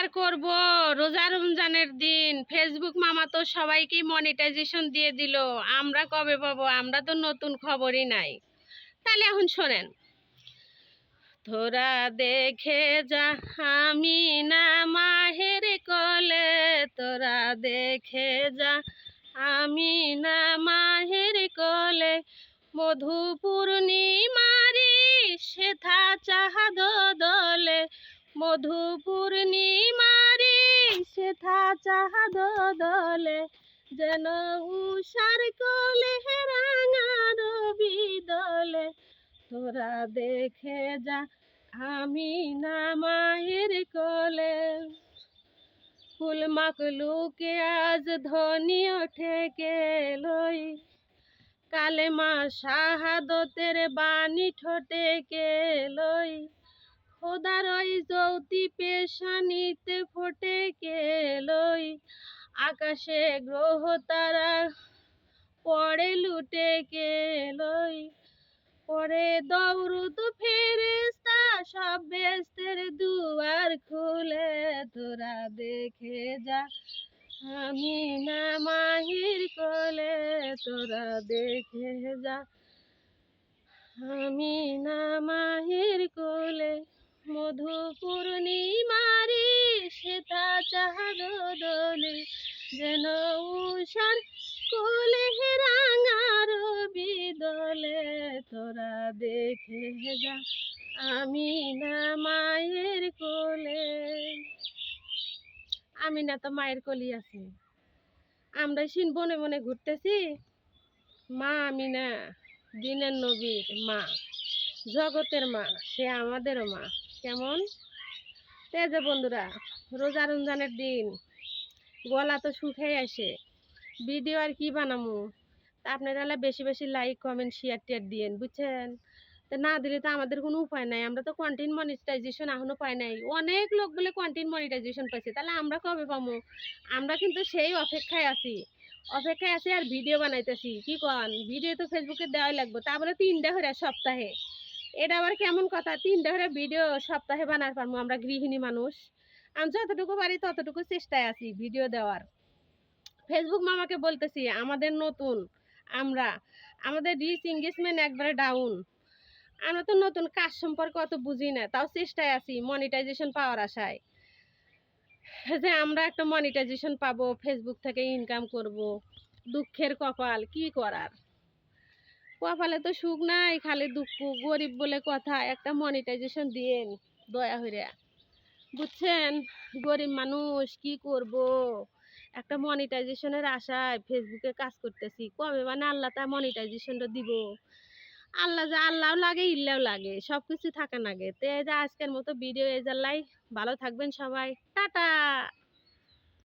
আর করব? রোজা রমজানের দিন ফেসবুক মামা তো সবাইকেই মনিটাইজেশন দিয়ে দিল। আমরা কবে পাবো? আমরা তো নতুন খবরই নাই। তাহলে এখন শোনেন, তোরা দেখে যা আমি না মাহের কোলে, তোরা দেখে যা আমি না মাহের কোলে, মধু পূর্ণিমারি সেথা চাহাদ দলে, মধু পূর্ণিমারি সেথা চাহাদ দলে, যেন উষার কোলে রাঙা রবি দলে, তোরা দেখে যা আমি না মায়ের কোলে। ফুল মাকলুকে আজ ধ্বনি ওঠে কে লই, কালেমা শাহাদতের বাণী ঠোঁটে কে লই, খোদার ওই জ্যোতি পেশানিতে ফোটে কে লই, আকাশে গ্রহ তারা পড়ে লুটে কে লই, পরে দৌড়ুদ ফেরেশতা সব বেহেশতের দুয়ার খুলে, তোরা দেখে যা আমি না মাহির কোলে, তোরা দেখে যা আমি না মাহির কোলে, মধু পূর্ণিমারি সেথা চাহাদ দোলে, যেন উষার কোলে রাঙা রবি দলে, তোরা দেখে যা আমি না মায়ের কোলে। আমি না তো মায়ের কোলে আছি। আমরা সিন বনে বনে ঘুরতেছি। মা আমি না দিনের নবীর মা, জগতের মা, সে আমাদেরও মা। কেমন তেজে বন্ধুরা, রোজা রমজানের দিন গলা তো শুকিয়ে আসে, ভিডিও আর কি বানামু? তা আপনারা বেশি বেশি লাইক কমেন্ট শেয়ার টেয়ার দিয়েন, বুঝছেন? তো না দিলে তো আমাদের কোনো উপায় নাই। আমরা তো কন্টেন্ট মনিটাইজেশন এখনো পাই নাই। অনেক লোক বলে কন্টেন্ট মনিটাইজেশন পাইছে, তাহলে আমরা কবে পাবো? আমরা কিন্তু সেই অপেক্ষায় আছি, আর ভিডিও বানাইতেছি। কি কন, ভিডিও তো ফেসবুকে দেওয়াই লাগবে, তা বলে 3টা করে সপ্তাহে। এটা আবার কেমন কথা? 3টা করে ভিডিও সপ্তাহে বানার পারবো? আমরা গৃহিণী মানুষ, আমি যতটুকু পারি ততটুকু চেষ্টায় আছি ভিডিও দেওয়ার। ফেসবুক মামাকে বলতেছি আমাদের নতুন, আমরা আমাদের রিচ এঙ্গেজমেন্ট একবারে ডাউন। আমরা তো নতুন, কাজ সম্পর্কে অত বুঝি না, তাও চেষ্টায় আছি মনিটাইজেশন পাওয়ার আশায়, যে আমরা একটা মনিটাইজেশন পাবো, ফেসবুক থেকে ইনকাম করব। দুঃখের কপাল, কি করার? কপালে তো সুখ নাই, খালি দুঃখ। গরিব বলে কথা, একটা মনিটাইজেশন দিয়েন দয়া হইরা, বুঝছেন? গরিব মানুষ, কি করব? একটা মনিটাইজেশনের আশায় ফেসবুকে কাজ করতেছি। কবে মানে আল্লাহ তা মনিটাইজেশনটা দিব? আল্লাহও লাগে, ইল্লাও লাগে, সব কিছু থাকা লাগে। তো এই যে আজকের মতো ভিডিও এই জানলাই। ভালো থাকবেন সবাই, টাটা।